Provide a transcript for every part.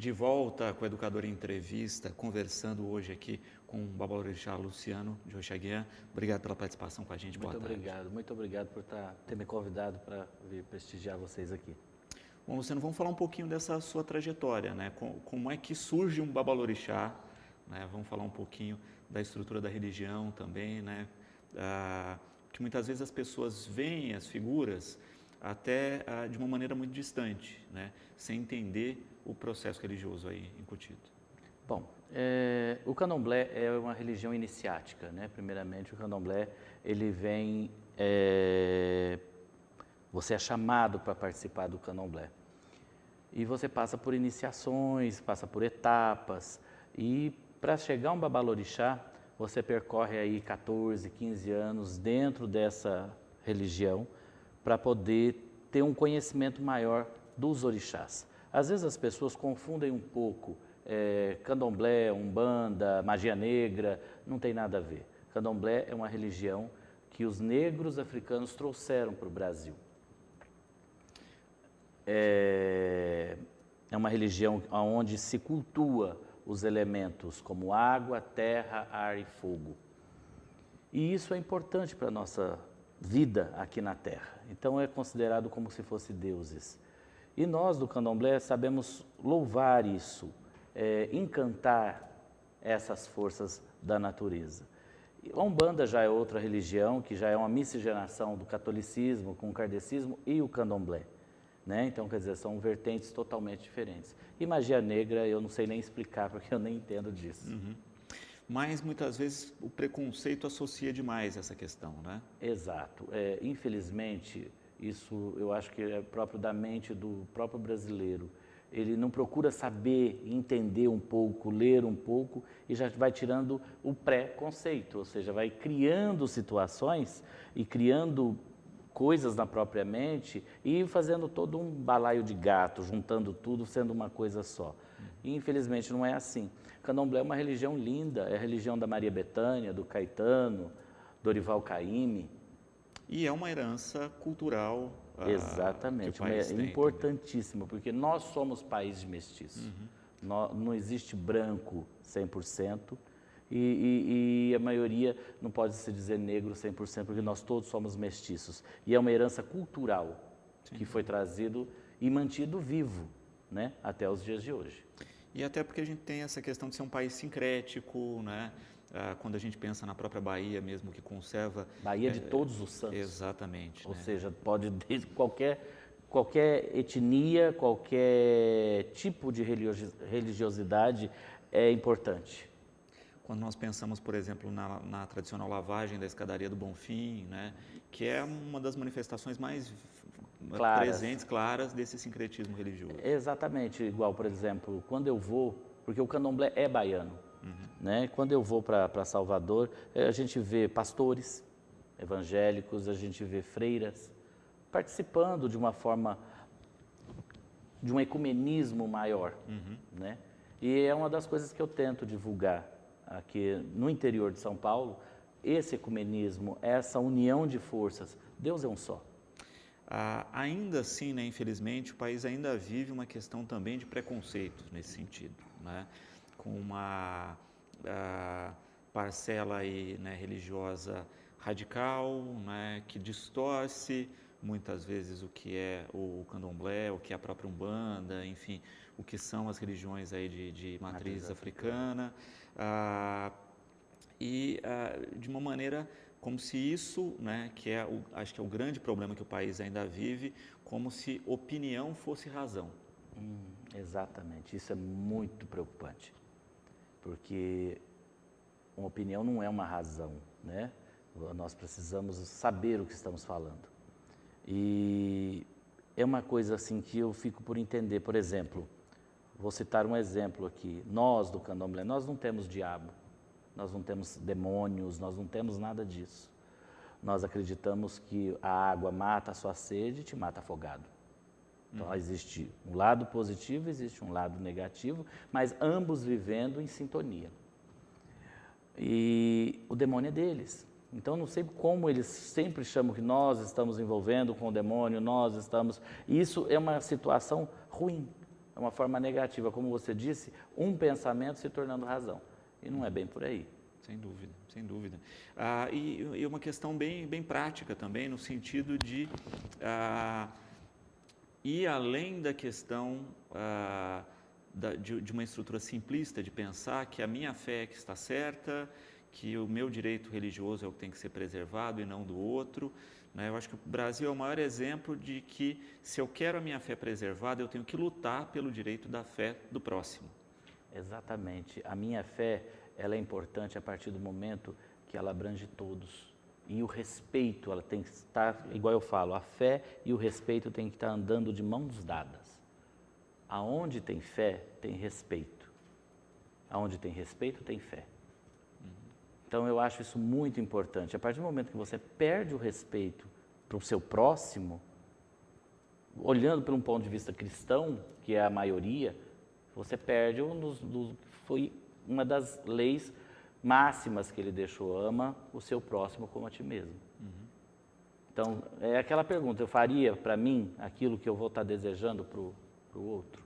De volta com o Educador em Entrevista, conversando hoje aqui com o Babalorixá Luciano de Oxaguian. Obrigado pela participação com a gente. Boa tarde. Muito obrigado por ter me convidado para vir prestigiar vocês aqui. Bom, Luciano, vamos falar um pouquinho dessa sua trajetória, né? Como é que surge um Babalorixá, né? Vamos falar um pouquinho da estrutura da religião também, né? Que muitas vezes as pessoas veem as figuras até de uma maneira muito distante, né? Sem entender o processo religioso aí incutido. Bom, o candomblé é uma religião iniciática, né? Primeiramente, o candomblé, ele vem... você é chamado para participar do candomblé. E você passa por iniciações, passa por etapas. E para chegar a um babalorixá, você percorre aí 14, 15 anos dentro dessa religião para poder ter um conhecimento maior dos orixás. Às vezes as pessoas confundem um pouco candomblé, umbanda, magia negra, não tem nada a ver. Candomblé é uma religião que os negros africanos trouxeram para o Brasil. É uma religião onde se cultua os elementos como água, terra, ar e fogo. E isso é importante para a nossa vida aqui na Terra. Então é considerado como se fossem deuses. E nós do candomblé sabemos louvar isso, encantar essas forças da natureza. A Umbanda já é outra religião, que já é uma miscigenação do catolicismo com o kardecismo e o candomblé. Né? Então, quer dizer, são vertentes totalmente diferentes. E magia negra eu não sei nem explicar, porque eu nem entendo disso. Uhum. Mas, muitas vezes, o preconceito associa demais essa questão, né? Exato. Infelizmente, isso eu acho que é próprio da mente do próprio brasileiro. Ele não procura saber, entender um pouco, ler um pouco e já vai tirando o pré-conceito, ou seja, vai criando situações e criando coisas na própria mente e fazendo todo um balaio de gato, juntando tudo, sendo uma coisa só. E, infelizmente, não é assim. Candomblé é uma religião linda, é a religião da Maria Bethânia, do Caetano, Dorival Caymmi. E é uma herança cultural. Exatamente, é importantíssimo, porque nós somos país de mestiço. Não existe branco 100%. E a maioria não pode se dizer negro 100%, porque nós todos somos mestiços. E é uma herança cultural que foi trazido e mantido vivo, né, até os dias de hoje. E até porque a gente tem essa questão de ser um país sincrético, né? Quando a gente pensa na própria Bahia mesmo, que conserva... Bahia de todos os santos. Exatamente. Ou seja, pode desde qualquer etnia, qualquer tipo de religiosidade é importante. Quando nós pensamos, por exemplo, na tradicional lavagem da escadaria do Bonfim, né, que é uma das manifestações mais presentes, claras, desse sincretismo religioso. Exatamente, igual, por exemplo, quando eu vou, porque o candomblé é baiano, né? Quando eu vou para Salvador, a gente vê pastores evangélicos, a gente vê freiras participando de uma forma, de um ecumenismo maior, né? E é uma das coisas que eu tento divulgar aqui no interior de São Paulo, esse ecumenismo, essa união de forças. Deus é um só. Ainda assim, né, infelizmente, o país ainda vive uma questão também de preconceito nesse sentido, né? Com uma parcela aí, né, religiosa radical, né, que distorce muitas vezes o que é o candomblé, o que é a própria Umbanda, enfim, o que são as religiões aí de matriz africana, de uma maneira como se isso, né, que acho que é o grande problema que o país ainda vive, como se opinião fosse razão. Exatamente, isso é muito preocupante, porque uma opinião não é uma razão, né? Nós precisamos saber o que estamos falando. E é uma coisa assim que eu fico por entender. Por exemplo, vou citar um exemplo aqui. Nós do candomblé, nós não temos diabo, nós não temos demônios, nós não temos nada disso. Nós acreditamos que a água mata a sua sede e te mata afogado. Então existe um lado positivo, existe um lado negativo, mas ambos vivendo em sintonia. E o demônio é deles. Então, não sei como eles sempre chamam que nós estamos envolvendo com o demônio, nós estamos... Isso é uma situação ruim, é uma forma negativa, como você disse, um pensamento se tornando razão. E não é bem por aí. Sem dúvida, sem dúvida. E uma questão bem prática também, no sentido de ir além da questão de uma estrutura simplista, de pensar que a minha fé é que está certa, que o meu direito religioso é o que tem que ser preservado e não do outro. Né? Eu acho que o Brasil é o maior exemplo de que, se eu quero a minha fé preservada, eu tenho que lutar pelo direito da fé do próximo. Exatamente. A minha fé, ela é importante a partir do momento que ela abrange todos. E o respeito, ela tem que estar, igual eu falo, a fé e o respeito tem que estar andando de mãos dadas. Aonde tem fé, tem respeito. Aonde tem respeito, tem fé. Então eu acho isso muito importante. A partir do momento que você perde o respeito para o seu próximo, olhando por um ponto de vista cristão, que é a maioria, você perde foi uma das leis máximas que ele deixou: ama o seu próximo como a ti mesmo. Então, é aquela pergunta: eu faria para mim aquilo que eu vou estar desejando para o outro?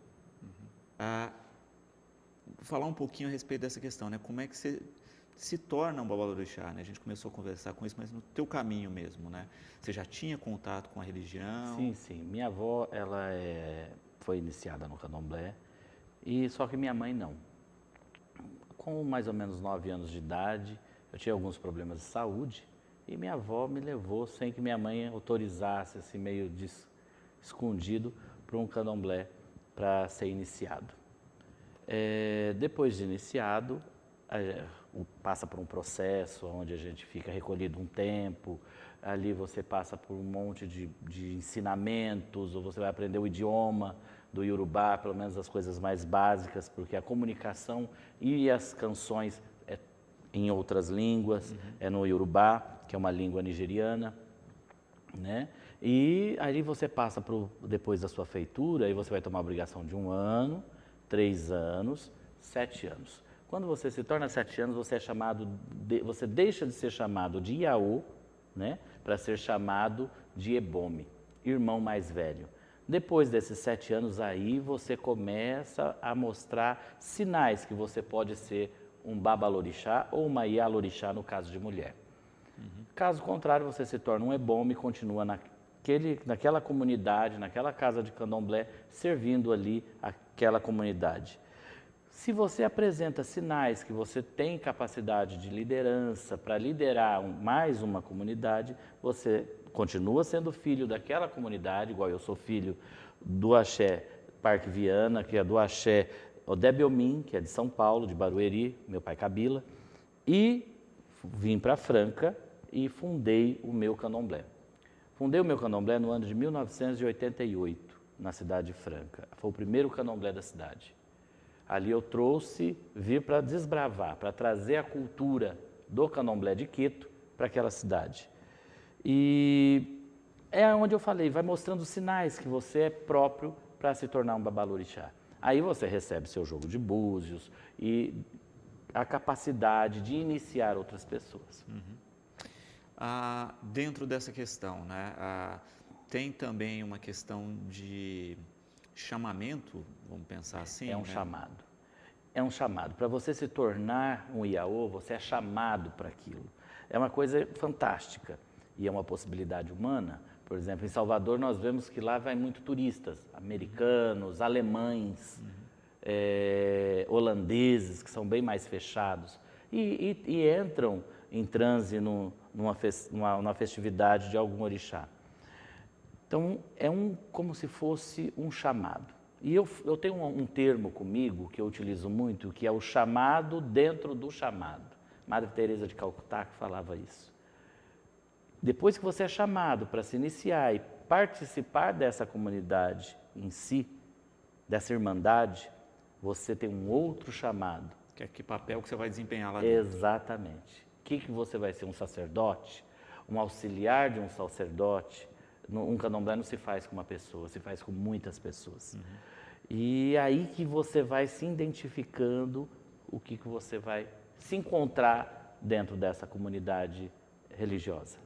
Vou falar um pouquinho a respeito dessa questão, né? Como é que você se torna um babalorixá, né? A gente começou a conversar com isso, mas no teu caminho mesmo, né? Você já tinha contato com a religião? Sim, sim. Minha avó, ela foi iniciada no candomblé, e só que minha mãe não. Com mais ou menos 9 anos de idade, eu tinha alguns problemas de saúde, e minha avó me levou, sem que minha mãe autorizasse, assim, meio escondido, para um candomblé para ser iniciado. Depois de iniciado, passa por um processo onde a gente fica recolhido um tempo, ali você passa por um monte de ensinamentos, ou você vai aprender o idioma do Iorubá, pelo menos as coisas mais básicas, porque a comunicação e as canções é em outras línguas, é no Iorubá, que é uma língua nigeriana, né? E aí você passa depois da sua feitura, aí você vai tomar a obrigação de 1 ano, 3 anos, 7 anos. Quando você se torna 7 anos, você deixa de ser chamado de Iaô, né, para ser chamado de Ebome, irmão mais velho. Depois desses 7 anos aí, você começa a mostrar sinais que você pode ser um babalorixá ou uma ialorixá no caso de mulher. Caso contrário, você se torna um Ebome e continua naquela comunidade, naquela casa de candomblé, servindo ali aquela comunidade. Se você apresenta sinais que você tem capacidade de liderança para liderar mais uma comunidade, você continua sendo filho daquela comunidade, igual eu sou filho do Axé Parque Viana, que é do Axé Odebiomim, que é de São Paulo, de Barueri, meu pai Kabila, e vim para Franca e fundei o meu candomblé. Fundei o meu candomblé no ano de 1988, na cidade de Franca. Foi o primeiro candomblé da cidade. Ali eu vir para desbravar, para trazer a cultura do candomblé de Quito para aquela cidade. E é onde eu falei, vai mostrando sinais que você é próprio para se tornar um babalorixá. Aí você recebe seu jogo de búzios e a capacidade de iniciar outras pessoas. Dentro dessa questão, né, tem também uma questão de chamamento, vamos pensar assim? É um né? chamado. É um chamado. Para você se tornar um Iaô, você é chamado para aquilo. É uma coisa fantástica e é uma possibilidade humana. Por exemplo, em Salvador nós vemos que lá vai muito turistas, americanos, alemães, holandeses, que são bem mais fechados, e entram em transe numa festividade de algum orixá. Então, como se fosse um chamado. E eu tenho um termo comigo que eu utilizo muito, que é o chamado dentro do chamado. Madre Teresa de Calcutá que falava isso. Depois que você é chamado para se iniciar e participar dessa comunidade em si, dessa irmandade, você tem um outro chamado. Que papel que você vai desempenhar lá dentro? Exatamente. O que você vai ser? Um sacerdote? Um auxiliar de um sacerdote? Um candomblé não se faz com uma pessoa, se faz com muitas pessoas. E aí que você vai se identificando, o que você vai se encontrar dentro dessa comunidade religiosa.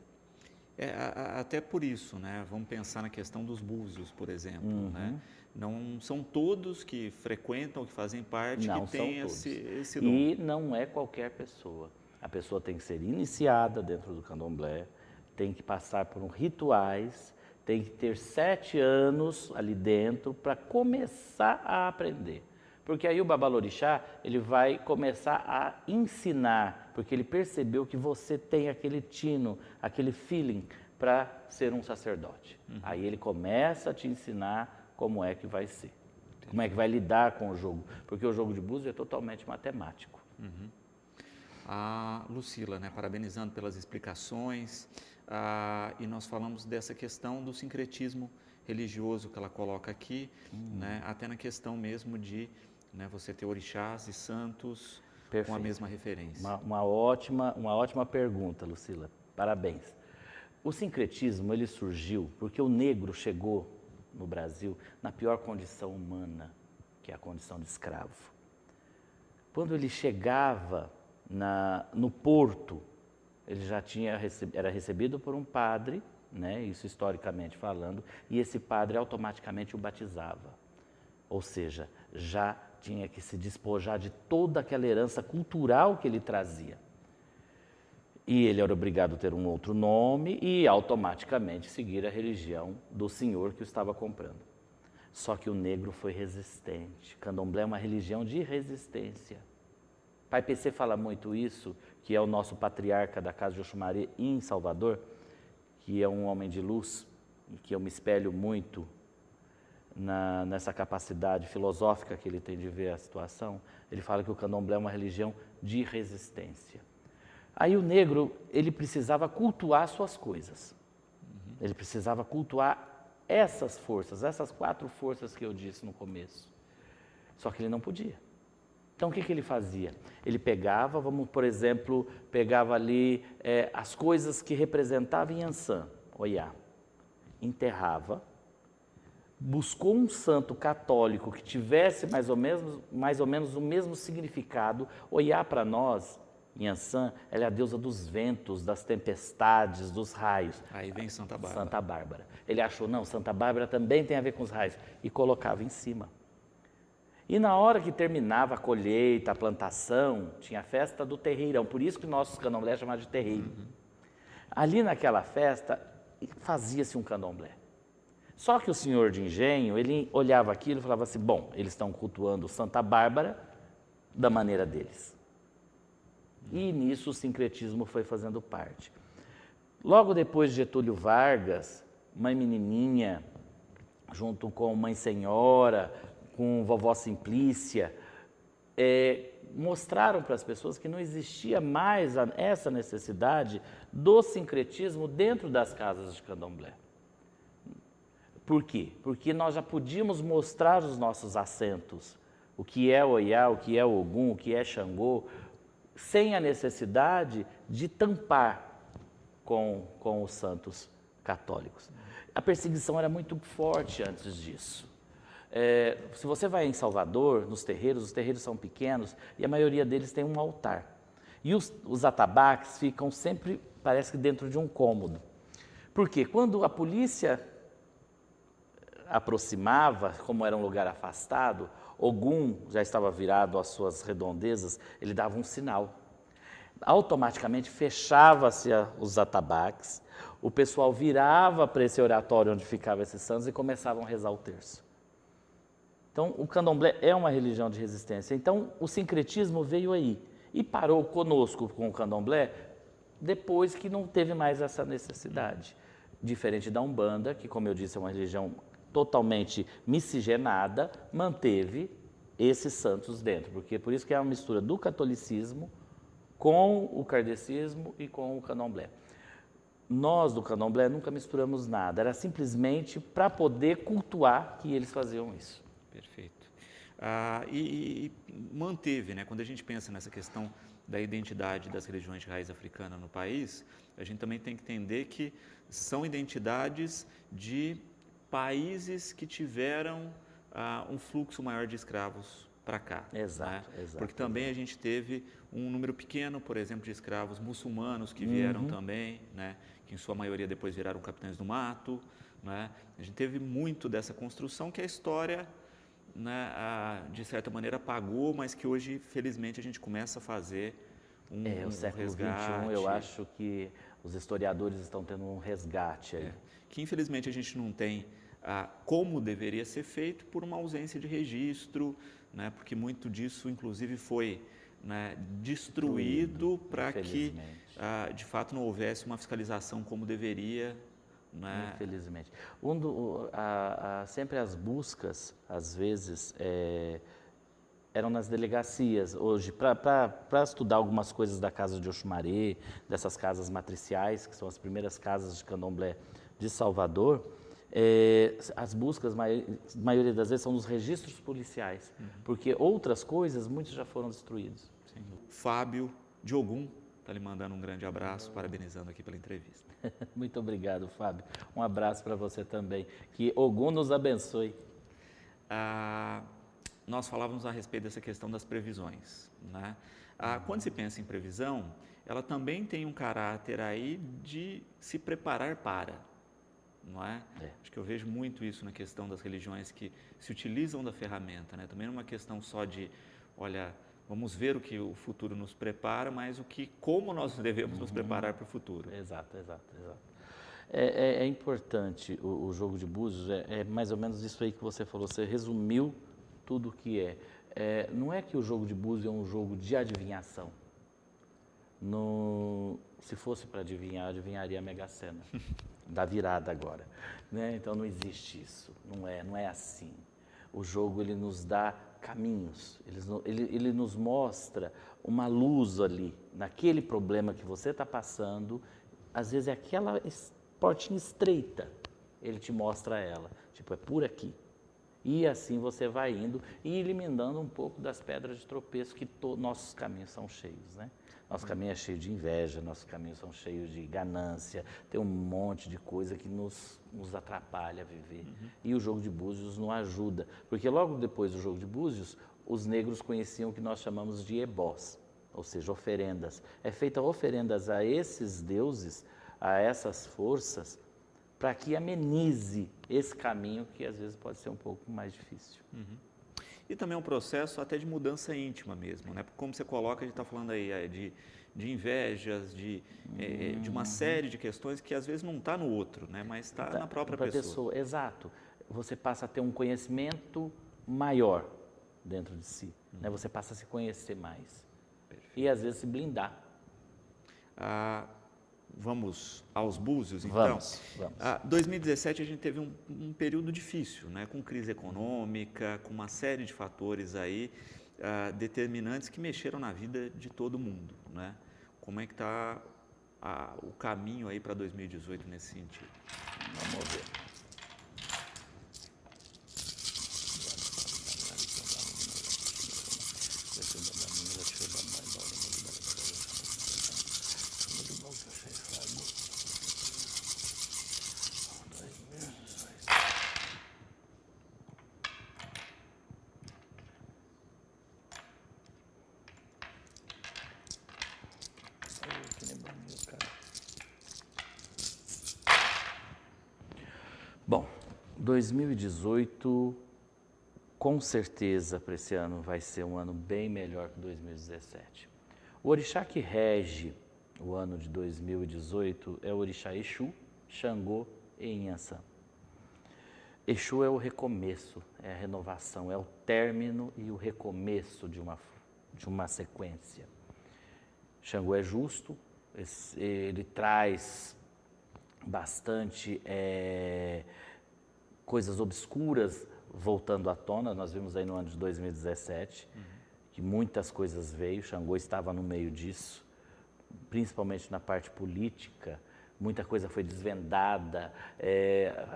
Até por isso, né? Vamos pensar na questão dos búzios, por exemplo. Né? não são todos que frequentam, que fazem parte, Não que são têm todos. esse dom. E não é qualquer pessoa. A pessoa tem que ser iniciada dentro do candomblé, tem que passar por rituais, tem que ter 7 anos ali dentro para começar a aprender. Porque aí o babalorixá, ele vai começar a ensinar, porque ele percebeu que você tem aquele tino, aquele feeling para ser um sacerdote. Aí ele começa a te ensinar como é que vai ser, como é que vai lidar com o jogo, porque o jogo de búzios é totalmente matemático. A Lucila, né, parabenizando pelas explicações, e nós falamos dessa questão do sincretismo religioso que ela coloca aqui, né, até na questão mesmo de, né, você ter orixás e santos com a Perfeito. mesma referência. Uma ótima pergunta, Lucila. Parabéns. O sincretismo, ele surgiu porque o negro chegou no Brasil na pior condição humana, que é a condição de escravo. Quando ele chegava no porto, ele já era recebido por um padre, né, isso historicamente falando, e esse padre automaticamente o batizava. Ou seja, já tinha que se despojar de toda aquela herança cultural que ele trazia. E ele era obrigado a ter um outro nome e automaticamente seguir a religião do senhor que o estava comprando. Só que o negro foi resistente. Candomblé é uma religião de resistência. Pai PC fala muito isso, que é o nosso patriarca da Casa de Oxumaré em Salvador, que é um homem de luz, e que eu me espelho muito nessa capacidade filosófica que ele tem de ver a situação. Ele fala que o candomblé é uma religião de resistência. Aí o negro, ele precisava cultuar suas coisas. Ele precisava cultuar essas forças, essas 4 forças que eu disse no começo. Só que ele não podia. Então o que ele fazia? Ele pegava, por exemplo, pegava ali as coisas que representavam Yansan, Oiá, enterrava, buscou um santo católico que tivesse mais ou menos o mesmo significado. Oiá para nós, Yansan, ela é a deusa dos ventos, das tempestades, dos raios. Aí vem Santa Bárbara. Santa Bárbara. Ele achou, não, Santa Bárbara também tem a ver com os raios. E colocava em cima. E na hora que terminava a colheita, a plantação, tinha a festa do terreirão. Por isso que o nosso candomblé é chamado de terreiro. Ali naquela festa, fazia-se um candomblé. Só que o senhor de engenho, ele olhava aquilo e falava assim, bom, eles estão cultuando Santa Bárbara da maneira deles. E nisso o sincretismo foi fazendo parte. Logo depois de Getúlio Vargas, Mãe Menininha, junto com Mãe Senhora, com Vovó Simplícia, mostraram para as pessoas que não existia mais essa necessidade do sincretismo dentro das casas de candomblé. Por quê? Porque nós já podíamos mostrar os nossos assentos, o que é Oiá, o que é Ogum, o que é Xangô, sem a necessidade de tampar com os santos católicos. A perseguição era muito forte antes disso. Se você vai em Salvador, nos terreiros, os terreiros são pequenos e a maioria deles tem um altar. E os atabaques ficam sempre, parece que dentro de um cômodo. Porque quando a polícia aproximava, como era um lugar afastado, Ogum já estava virado às suas redondezas, ele dava um sinal. Automaticamente fechava-se os atabaques, o pessoal virava para esse oratório onde ficavam esses santos e começavam a rezar o terço. Então, o candomblé é uma religião de resistência. Então, o sincretismo veio aí e parou conosco com o candomblé depois que não teve mais essa necessidade. Diferente da Umbanda, que, como eu disse, é uma religião totalmente miscigenada, manteve esses santos dentro. Porque por isso que é uma mistura do catolicismo com o kardecismo e com o candomblé. Nós, do candomblé, nunca misturamos nada. Era simplesmente para poder cultuar que eles faziam isso. Perfeito. E manteve, né? Quando a gente pensa nessa questão da identidade das religiões de raiz africana no país, a gente também tem que entender que são identidades de países que tiveram um fluxo maior de escravos para cá. Exato, né? exato. Porque também a gente teve um número pequeno, por exemplo, de escravos muçulmanos que vieram também, né? Que em sua maioria depois viraram capitães do mato, né? A gente teve muito dessa construção que a história, né, de certa maneira pagou, mas que hoje, felizmente, a gente começa a fazer O um século resgate. XXI, eu acho que os historiadores estão tendo um resgate aí. Que infelizmente a gente não tem como deveria ser feito por uma ausência de registro, né, porque muito disso, inclusive, foi, né, destruído para que, infelizmente. de fato, não houvesse uma fiscalização como deveria. Né? Infelizmente. Sempre as buscas, às vezes, eram nas delegacias. Hoje, para estudar algumas coisas da casa de Oxumaré, dessas casas matriciais, que são as primeiras casas de candomblé de Salvador, as buscas, maioria das vezes, são nos registros policiais, porque outras coisas, muitos já foram destruídos. Sim. Fábio Diogum está lhe mandando um grande abraço, parabenizando aqui pela entrevista. Muito obrigado, Fábio. Um abraço para você também. Que Ogum nos abençoe. Nós falávamos a respeito dessa questão das previsões, né? Quando se pensa em previsão, ela também tem um caráter aí de se preparar para, não é? Acho que eu vejo muito isso na questão das religiões que se utilizam da ferramenta, né? Também não é uma questão só de, olha, vamos ver o que o futuro nos prepara, mas como nós devemos nos preparar para o futuro. Exato. É importante o jogo de búzios, é mais ou menos isso aí que você falou, você resumiu tudo o que é. Não é que o jogo de búzios é um jogo de adivinhação. Se fosse para adivinhar, adivinharia a Mega Sena, da virada agora. Né? Então não existe isso, não é assim. O jogo ele nos dá caminhos, ele nos mostra uma luz ali, naquele problema que você está passando, às vezes é aquela portinha estreita, ele te mostra ela, tipo, é por aqui. E assim você vai indo e eliminando um pouco das pedras de tropeço que nossos caminhos são cheios, né? Nosso caminho é cheio de inveja, nossos caminhos são cheios de ganância, tem um monte de coisa que nos atrapalha a viver. E o jogo de búzios não ajuda, porque logo depois do jogo de búzios, os negros conheciam o que nós chamamos de ebós, ou seja, oferendas. É feita oferendas a esses deuses, a essas forças, para que amenize esse caminho que às vezes pode ser um pouco mais difícil. E também é um processo até de mudança íntima mesmo, né? Como você coloca, a gente está falando aí de invejas, de uma série de questões que às vezes não está no outro, né? Mas está na própria pessoa. Exato. Você passa a ter um conhecimento maior dentro de si, né? Você passa a se conhecer mais. Perfeito. E às vezes se blindar. Vamos aos búzios, então? Vamos. 2017 a gente teve um período difícil, né? Com crise econômica, com uma série de fatores aí determinantes que mexeram na vida de todo mundo, né? Como é que está o caminho aí para 2018 nesse sentido? Vamos ver. Bom, 2018, com certeza, para esse ano vai ser um ano bem melhor que 2017. O orixá que rege o ano de 2018 é o orixá Exu, Xangô e Inhansã. Exu é o recomeço, é a renovação, é o término e o recomeço de uma sequência. Xangô é justo, ele traz bastante coisas obscuras voltando à tona. Nós vimos aí no ano de 2017 que muitas coisas veio, Xangô estava no meio disso, principalmente na parte política, muita coisa foi desvendada,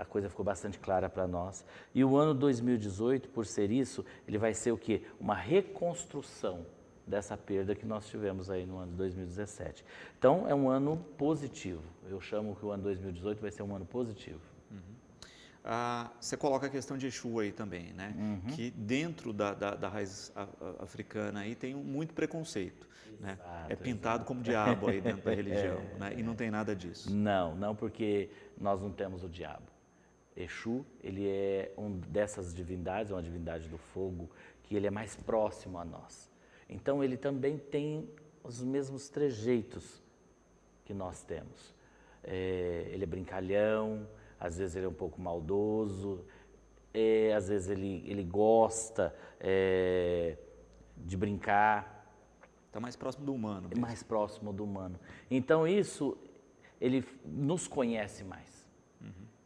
a coisa ficou bastante clara para nós. E o ano 2018, por ser isso, ele vai ser o quê? Uma reconstrução dessa perda que nós tivemos aí no ano de 2017. Então, é um ano positivo. Eu chamo que o ano 2018 vai ser um ano positivo. Você coloca a questão de Exu aí também, né? Que dentro da raiz africana aí tem muito preconceito. Exato, né? É pintado como diabo aí dentro da religião, né? E não tem nada disso. Não, porque nós não temos o diabo. Exu, ele é dessas divindades, é uma divindade do fogo, que ele é mais próximo a nós. Então ele também tem os mesmos trejeitos que nós temos. Ele é brincalhão, às vezes ele é um pouco maldoso, às vezes ele gosta de brincar. Está mais próximo do humano mesmo. Mais próximo do humano. Então isso, ele nos conhece mais.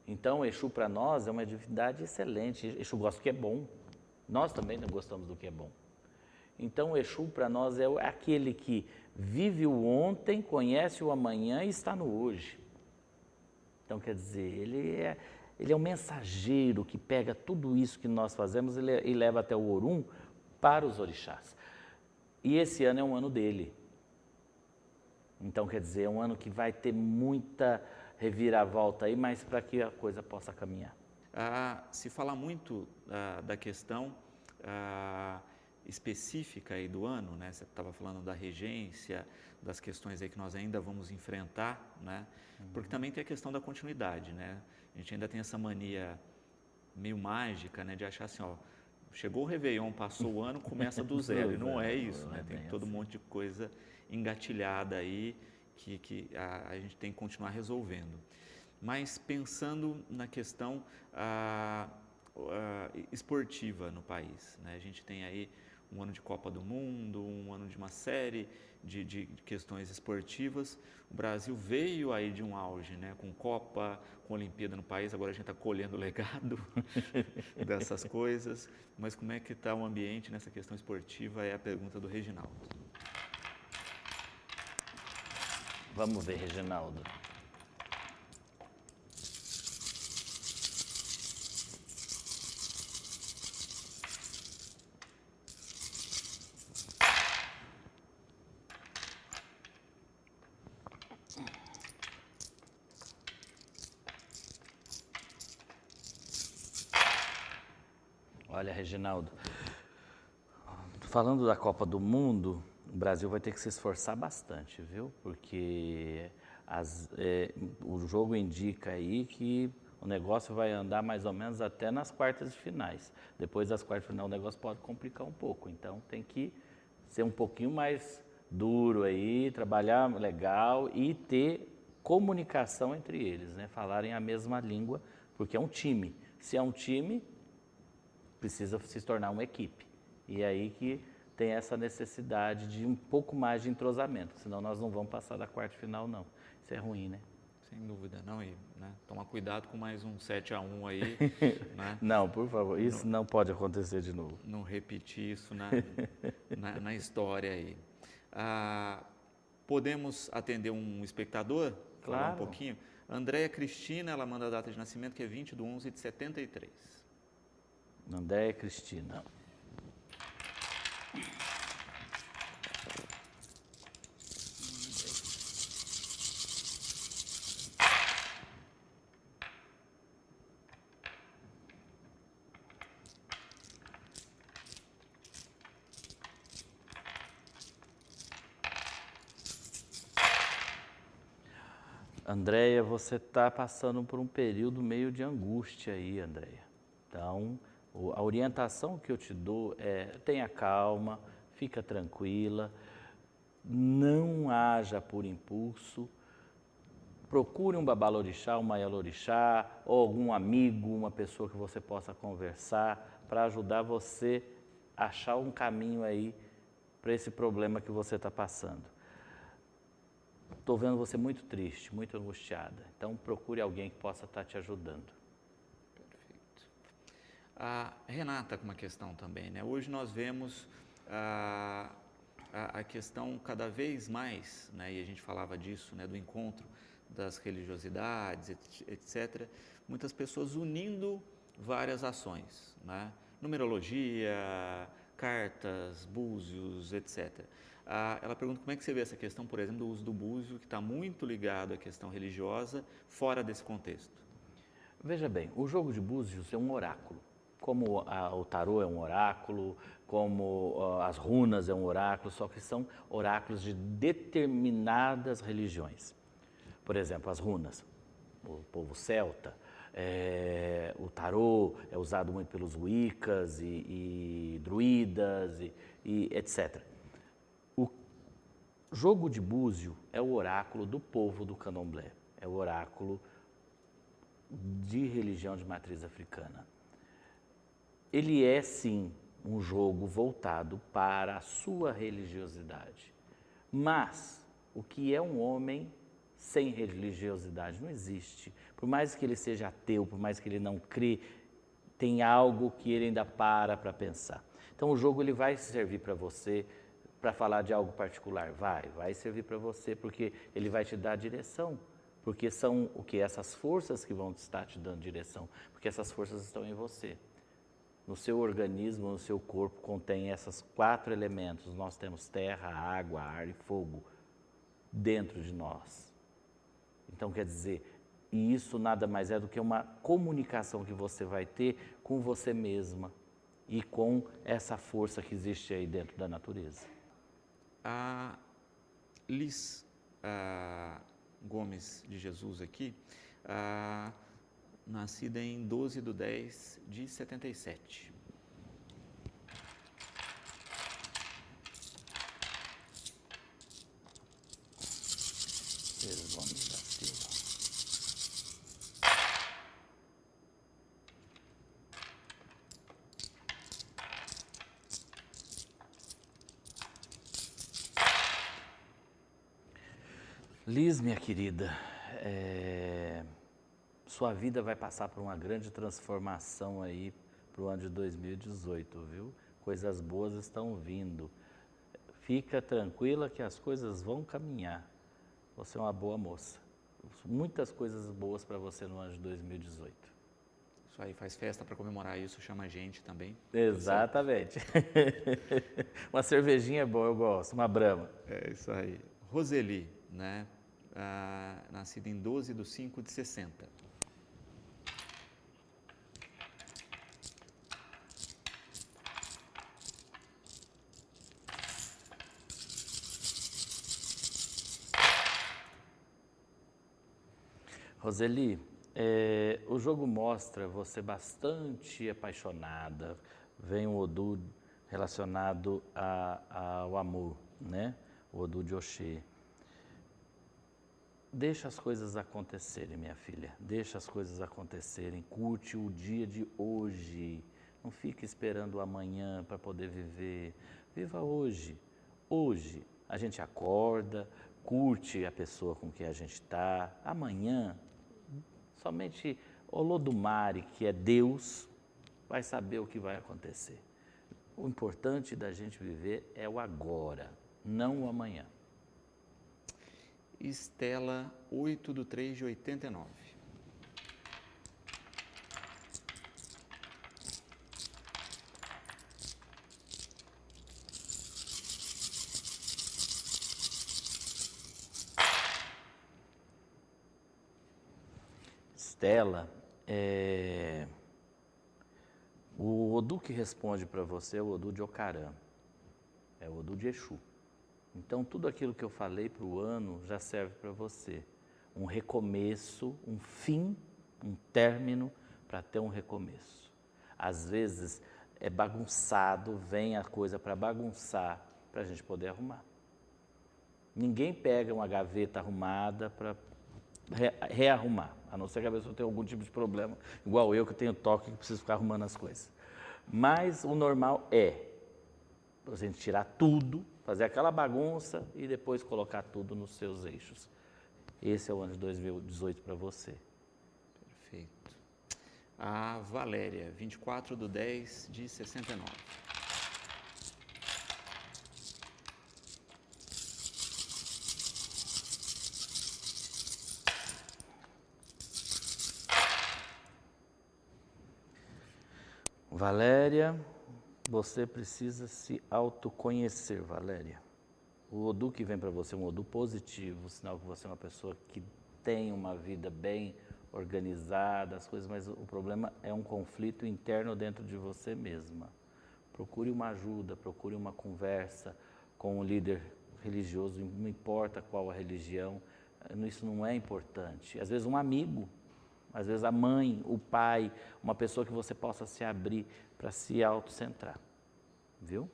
Então Exu para nós é uma divindade excelente. Exu gosta do que é bom. Nós também não gostamos do que é bom. Então o Exu para nós é aquele que vive o ontem, conhece o amanhã e está no hoje. Então quer dizer, ele é um mensageiro que pega tudo isso que nós fazemos e leva até o Orum para os orixás. E esse ano é um ano dele. Então, quer dizer, é um ano que vai ter muita reviravolta aí, mas para que a coisa possa caminhar. Se fala muito da questão específica aí do ano, né? Você estava falando da regência, das questões aí que nós ainda vamos enfrentar, né? Porque também tem a questão da continuidade, né? A gente ainda tem essa mania meio mágica, né? De achar assim, ó, chegou o Réveillon, passou o ano, começa do zero. E não é isso, né? Tem todo um monte de coisa engatilhada aí que a gente tem que continuar resolvendo. Mas pensando na questão esportiva no país, né? A gente tem aí um ano de Copa do Mundo, um ano de uma série de questões esportivas. O Brasil veio aí de um auge, né? Com Copa, com Olimpíada no país, agora a gente está colhendo o legado dessas coisas. Mas como é que está o ambiente nessa questão esportiva é a pergunta do Reginaldo. Vamos ver, Reginaldo. Olha, Reginaldo, falando da Copa do Mundo, o Brasil vai ter que se esforçar bastante, viu? Porque o jogo indica aí que o negócio vai andar mais ou menos até nas quartas de finais. Depois das quartas de final o negócio pode complicar um pouco, então tem que ser um pouquinho mais duro aí, trabalhar legal e ter comunicação entre eles, né? Falarem a mesma língua, porque é um time. Se é um time, precisa se tornar uma equipe. E é aí que tem essa necessidade de um pouco mais de entrosamento, senão nós não vamos passar da quarta final, não. Isso é ruim, né? Sem dúvida, não. E né, tomar cuidado com mais um 7-1 aí. Né? Não, por favor, isso não pode acontecer de novo. Não repetir isso na história aí. Podemos atender um espectador? Claro. Falar um pouquinho? Andréia Cristina, ela manda a data de nascimento que é 20/11/73. Andréia Cristina. Andréia, você está passando por um período meio de angústia aí, Andréia. Então, a orientação que eu te dou é: tenha calma, fica tranquila, não haja por impulso, procure um babalorixá, um maialorixá, ou algum amigo, uma pessoa que você possa conversar para ajudar você a achar um caminho aí para esse problema que você está passando. Estou vendo você muito triste, muito angustiada, então procure alguém que possa estar te ajudando. Perfeito. A Renata com uma questão também, né? Hoje nós vemos a questão cada vez mais, né? E a gente falava disso, né? Do encontro das religiosidades, etc. Muitas pessoas unindo várias ações, né? Numerologia, cartas, búzios, etc. Ela pergunta como é que você vê essa questão, por exemplo, do uso do búzio, que está muito ligado à questão religiosa, fora desse contexto. Veja bem, o jogo de búzios é um oráculo. Como o tarô é um oráculo, como as runas é um oráculo, só que são oráculos de determinadas religiões. Por exemplo, as runas, o povo celta, O tarô é usado muito pelos wiccas e druidas e etc. O jogo de búzio é o oráculo do povo do candomblé, é o oráculo de religião de matriz africana. Ele é, sim, um jogo voltado para a sua religiosidade. Mas o que é um homem sem religiosidade? Não existe. Por mais que ele seja ateu, por mais que ele não crê, tem algo que ele ainda para pensar. Então o jogo ele vai servir para você para falar de algo particular? Vai servir para você porque ele vai te dar direção. Porque são o que? Essas forças que vão estar te dando direção. Porque essas forças estão em você. No seu organismo, no seu corpo, contém esses 4 elementos. Nós temos terra, água, ar e fogo dentro de nós. Então, quer dizer, e isso nada mais é do que uma comunicação que você vai ter com você mesma e com essa força que existe aí dentro da natureza. A Liz Gomes de Jesus aqui, nascida em 12/10/77. Gomes da Silva. Liz, minha querida, sua vida vai passar por uma grande transformação aí para o ano de 2018, viu? Coisas boas estão vindo. Fica tranquila que as coisas vão caminhar. Você é uma boa moça. Muitas coisas boas para você no ano de 2018. Isso aí, faz festa para comemorar isso, chama a gente também. Exatamente. Uma cervejinha é boa, eu gosto, uma Brahma. É isso aí. Roseli, né? Nascida em 12/5/60. Roseli, o jogo mostra você bastante apaixonada. Vem um Odu relacionado ao amor, né? O Odu de Oxê. Deixa as coisas acontecerem, minha filha. Deixa as coisas acontecerem. Curte o dia de hoje. Não fique esperando o amanhã para poder viver. Viva hoje. Hoje a gente acorda, curte a pessoa com quem a gente está. Amanhã, somente Olodumare, que é Deus, vai saber o que vai acontecer. O importante da gente viver é o agora, não o amanhã. Estela, 8/3/89. Estela, o Odu que responde para você é o Odu de Ocarã, é o Odu de Exu. Então, tudo aquilo que eu falei para o ano já serve para você. Um recomeço, um fim, um término para ter um recomeço. Às vezes é bagunçado, vem a coisa para bagunçar, para a gente poder arrumar. Ninguém pega uma gaveta arrumada para rearrumar, a não ser que a pessoa tenha algum tipo de problema, igual eu que tenho toque que preciso ficar arrumando as coisas. Mas o normal é a gente tirar tudo, fazer aquela bagunça e depois colocar tudo nos seus eixos. Esse é o ano de 2018 para você. Perfeito. A Valéria, 24/10/69. Valéria, você precisa se autoconhecer, Valéria. O Odu que vem para você é um Odu positivo, sinal que você é uma pessoa que tem uma vida bem organizada, as coisas, mas o problema é um conflito interno dentro de você mesma. Procure uma ajuda, procure uma conversa com um líder religioso, não importa qual a religião, isso não é importante. Às vezes um amigo Às vezes a mãe, o pai, uma pessoa que você possa se abrir para se autocentrar, viu?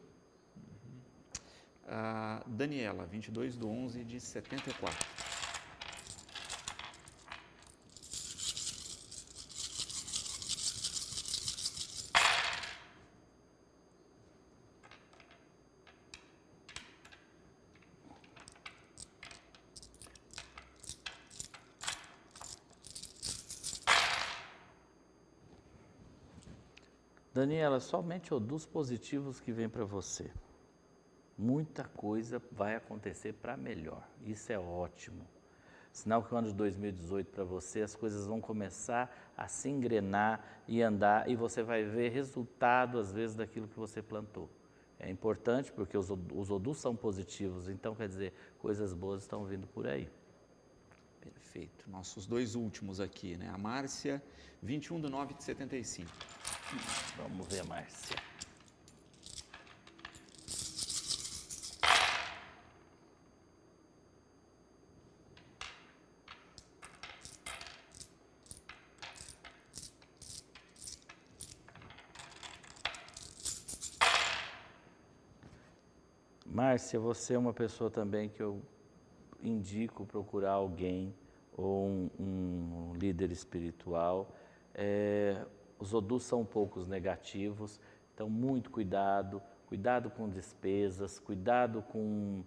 A Daniela, 22/11/74. Daniela, somente odus positivos que vem para você. Muita coisa vai acontecer para melhor. Isso é ótimo. Sinal que o ano de 2018 para você, as coisas vão começar a se engrenar e andar e você vai ver resultado, às vezes, daquilo que você plantou. É importante porque os odus são positivos, então quer dizer, coisas boas estão vindo por aí. Perfeito. Nossos dois últimos aqui, né? A Márcia, 21/9/75. Vamos ver, Márcia. Márcia, você é uma pessoa também que eu indico procurar alguém ou um líder espiritual. Os odus são poucos negativos, então muito cuidado, cuidado com despesas, cuidado com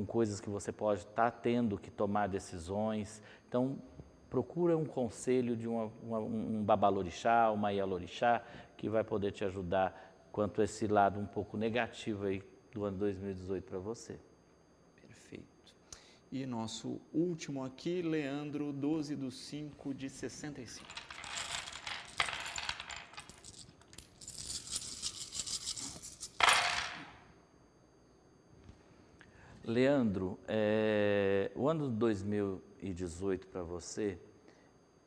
coisas que você pode estar tendo que tomar decisões. Então procura um conselho de um babalorixá, uma ialorixá, que vai poder te ajudar quanto a esse lado um pouco negativo aí do ano 2018 para você. Perfeito. E nosso último aqui, Leandro, 12/5/65. Leandro, o ano de 2018 para você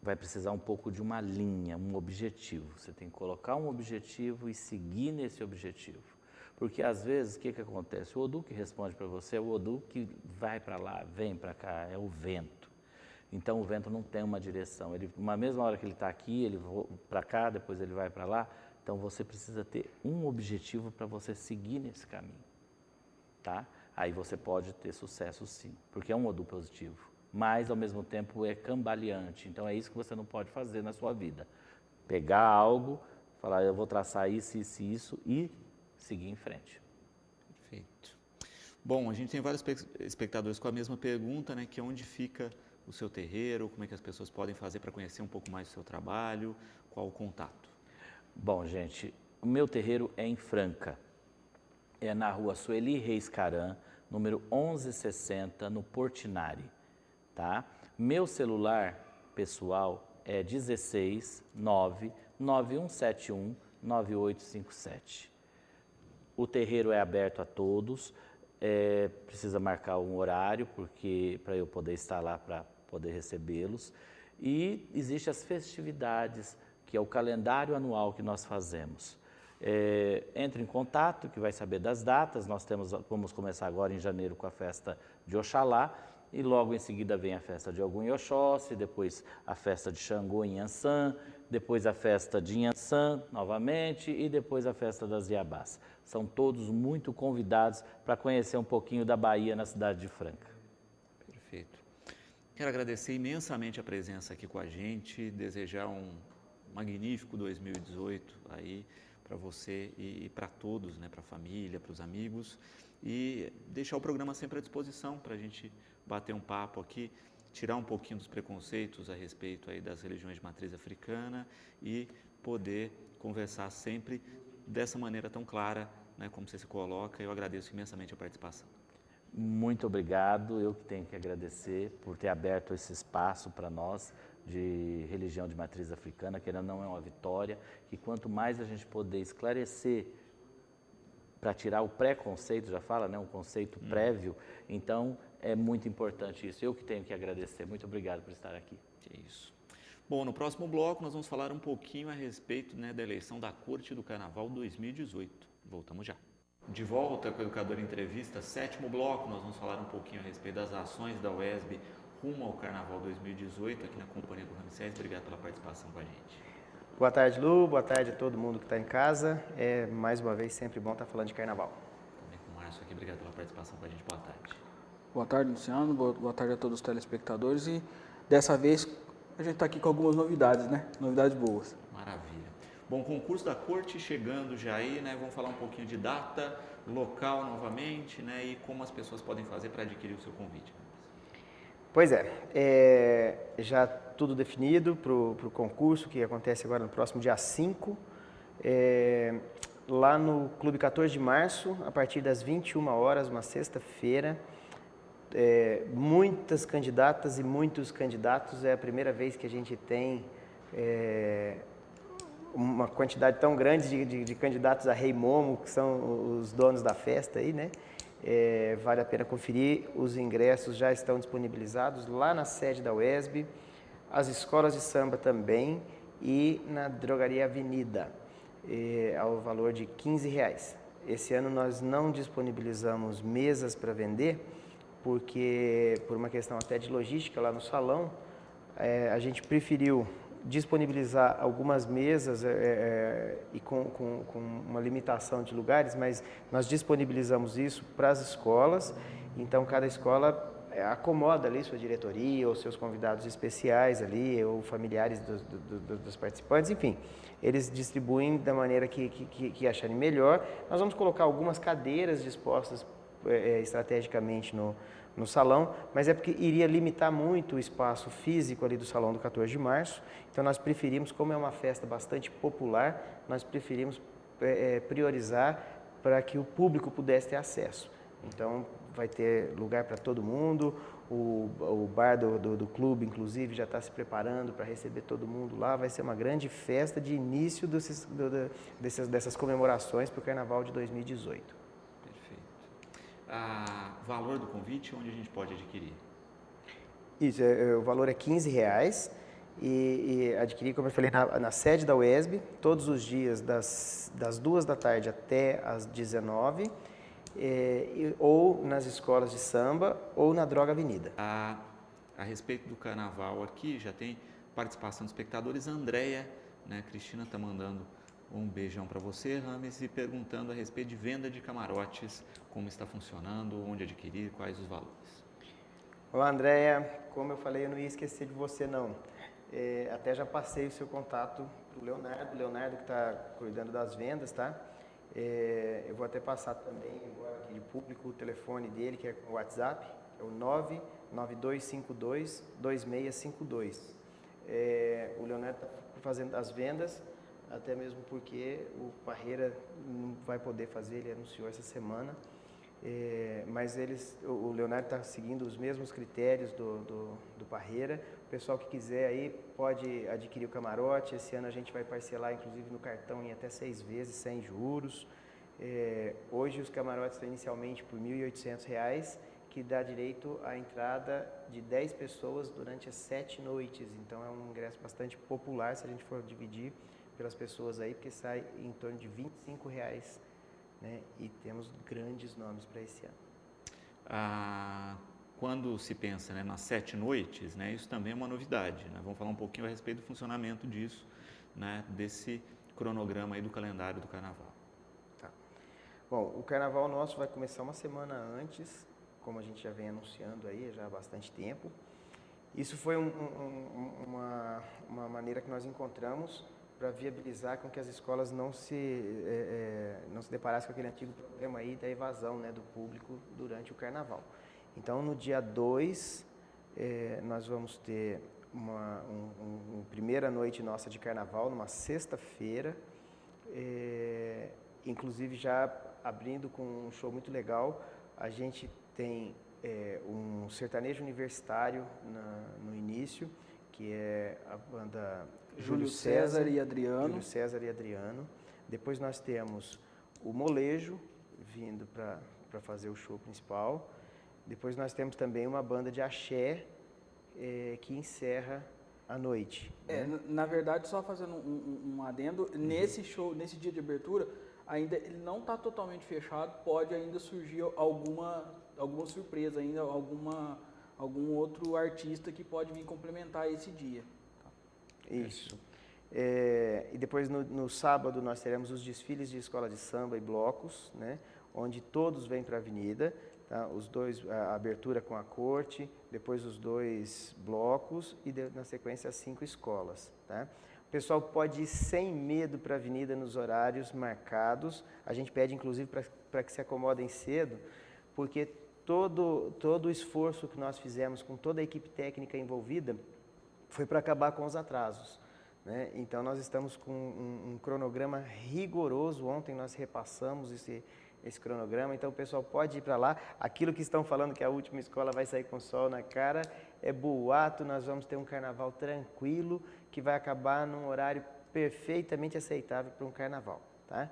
vai precisar um pouco de uma linha, um objetivo. Você tem que colocar um objetivo e seguir nesse objetivo. Porque às vezes, o que acontece? O odum que responde para você é o odum que vai para lá, vem para cá, é o vento. Então o vento não tem uma direção. Uma mesma hora que ele está aqui, ele vai para cá, depois ele vai para lá. Então você precisa ter um objetivo para você seguir nesse caminho, tá? Aí você pode ter sucesso sim, porque é um odum positivo. Mas ao mesmo tempo é cambaleante. Então é isso que você não pode fazer na sua vida. Pegar algo, falar eu vou traçar isso, isso e isso e seguir em frente. Perfeito. Bom, a gente tem vários espectadores com a mesma pergunta, né? Que é onde fica o seu terreiro, como é que as pessoas podem fazer para conhecer um pouco mais do seu trabalho, qual o contato? Bom, gente, o meu terreiro é em Franca. É na rua Sueli Reis Caram, número 1160, no Portinari, tá? Meu celular pessoal é 16 99171 9857. O terreiro é aberto a todos, precisa marcar um horário porque para eu poder estar lá para poder recebê-los. E existem as festividades, que é o calendário anual que nós fazemos. Entre em contato, que vai saber das datas. Vamos começar agora em janeiro com a festa de Oxalá, e logo em seguida vem a festa de Ogum e Oxóssi, depois a festa de Xangô em Iansã, depois a festa de Inhansã novamente e depois a festa das Iabás. São todos muito convidados para conhecer um pouquinho da Bahia na cidade de Franca. Perfeito. Quero agradecer imensamente a presença aqui com a gente, desejar um magnífico 2018 aí para você e para todos, né, para a família, para os amigos, e deixar o programa sempre à disposição para a gente bater um papo aqui, tirar um pouquinho dos preconceitos a respeito aí das religiões de matriz africana e poder conversar sempre dessa maneira tão clara, né, como você se coloca. Eu agradeço imensamente a participação. Muito obrigado, eu que tenho que agradecer por ter aberto esse espaço para nós de religião de matriz africana, que ainda não é uma vitória, que quanto mais a gente poder esclarecer para tirar o preconceito, já fala, né, um conceito prévio, então é muito importante isso. Eu que tenho que agradecer. Muito obrigado por estar aqui. Que isso. Bom, no próximo bloco nós vamos falar um pouquinho a respeito, né, da eleição da Corte do Carnaval 2018. Voltamos já. De volta com o Educador Entrevista, sétimo bloco, nós vamos falar um pouquinho a respeito das ações da UESB rumo ao Carnaval 2018 aqui na Companhia do Ramsés. Obrigado pela participação com a gente. Boa tarde, Lu. Boa tarde a todo mundo que está em casa. É, mais uma vez, sempre bom estar falando de Carnaval. Também com o Márcio aqui. Obrigado pela participação com a gente. Boa tarde. Boa tarde, Luciano. Boa tarde a todos os telespectadores. E dessa vez a gente está aqui com algumas novidades, né? Novidades boas. Maravilha. Bom, concurso da Corte chegando já aí, né? Vamos falar um pouquinho de data, local novamente, né? E como as pessoas podem fazer para adquirir o seu convite. Pois é, já tudo definido para o concurso que acontece agora no próximo dia 5. Lá no Clube 14 de Março, a partir das 21 horas, uma sexta-feira. Muitas candidatas e muitos candidatos. É a primeira vez que a gente tem uma quantidade tão grande de candidatos a Rei Momo, que são os donos da festa aí, né? Vale a pena conferir. Os ingressos já estão disponibilizados lá na sede da UESB, as escolas de samba também e na Drogaria Avenida, ao valor de R$15. Esse ano nós não disponibilizamos mesas para vender, porque por uma questão até de logística lá no salão, a gente preferiu disponibilizar algumas mesas e com uma limitação de lugares, mas nós disponibilizamos isso para as escolas. Então cada escola acomoda ali sua diretoria ou seus convidados especiais ali, ou familiares dos participantes, enfim, eles distribuem da maneira que acharem melhor. Nós vamos colocar algumas cadeiras dispostas estrategicamente no salão, mas é porque iria limitar muito o espaço físico ali do salão do 14 de março, então nós preferimos, como é uma festa bastante popular, nós preferimos priorizar para que o público pudesse ter acesso. Então vai ter lugar para todo mundo, o bar do clube inclusive já está se preparando para receber todo mundo lá, vai ser uma grande festa de início dessas comemorações para o Carnaval de 2018. Valor do convite, onde a gente pode adquirir? Isso, o valor é R$15 e adquirir, como eu falei, na sede da UESB, todos os dias das 2 da tarde até as 19, ou nas escolas de samba ou na Droga Avenida. A respeito do carnaval aqui, já tem participação de espectadores. A Andréia, né, Cristina está mandando um beijão para você, Rames, e perguntando a respeito de venda de camarotes, como está funcionando, onde adquirir, quais os valores. Olá, Andréia. Como eu falei, eu não ia esquecer de você, não. Até já passei o seu contato para o Leonardo que está cuidando das vendas, tá? Eu vou até passar também agora aqui de público o telefone dele, que é o WhatsApp, é o 99252-2652. O Leonardo está fazendo as vendas, até mesmo porque o Parreira não vai poder fazer, ele anunciou essa semana, mas o Leonardo está seguindo os mesmos critérios do Parreira. O pessoal que quiser aí pode adquirir o camarote. Esse ano a gente vai parcelar, inclusive, no cartão em até 6 vezes, sem juros. Hoje os camarotes estão inicialmente por R$ 1.800, que dá direito à entrada de 10 pessoas durante as 7 noites. Então é um ingresso bastante popular se a gente for dividir pelas pessoas aí, porque sai em torno de R$ 25, né? E temos grandes nomes para esse ano. Quando se pensa, né, nas 7 noites, né, isso também é uma novidade, né? Vamos falar um pouquinho a respeito do funcionamento disso, né, desse cronograma aí do calendário do Carnaval. Tá. Bom, o Carnaval nosso vai começar uma semana antes, como a gente já vem anunciando aí já há bastante tempo. Isso foi uma maneira que nós encontramos para viabilizar com que as escolas não se deparassem com aquele antigo problema aí da evasão, né, do público durante o Carnaval. Então, no dia 2, nós vamos ter uma primeira noite nossa de Carnaval, numa sexta-feira, inclusive já abrindo com um show muito legal. A gente tem um sertanejo universitário no início, que é a banda Júlio César e Adriano. Júlio César e Adriano. Depois nós temos o Molejo vindo para fazer o show principal. Depois nós temos também uma banda de axé que encerra a noite. Né? Na verdade, só fazendo um adendo, nesse show, nesse dia de abertura, ainda ele não está totalmente fechado, pode ainda surgir alguma surpresa, ainda alguma algum outro artista que pode vir complementar esse dia. Isso. E depois no sábado nós teremos os desfiles de escola de samba e blocos, né? Onde todos vêm para a avenida, tá? Os dois, a abertura com a corte, depois os 2 blocos e na sequência as 5 escolas, tá? O pessoal pode ir sem medo para a avenida nos horários marcados. A gente pede inclusive para que se acomodem cedo, porque todo o esforço que nós fizemos com toda a equipe técnica envolvida foi para acabar com os atrasos, né? Então nós estamos com um cronograma rigoroso. Ontem nós repassamos esse cronograma, então o pessoal pode ir para lá. Aquilo que estão falando que a última escola vai sair com sol na cara é boato. Nós vamos ter um carnaval tranquilo que vai acabar num horário perfeitamente aceitável para um carnaval, tá?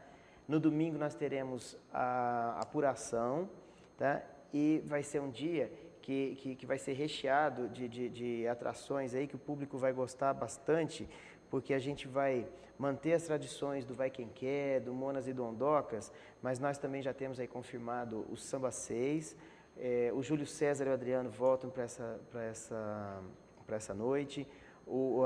No domingo nós teremos a apuração, tá? E vai ser um dia que vai ser recheado de atrações aí que o público vai gostar bastante, porque a gente vai manter as tradições do Vai Quem Quer, do Monas e Dondocas, mas nós também já temos aí confirmado o Samba 6, o Júlio César e o Adriano voltam para essa noite,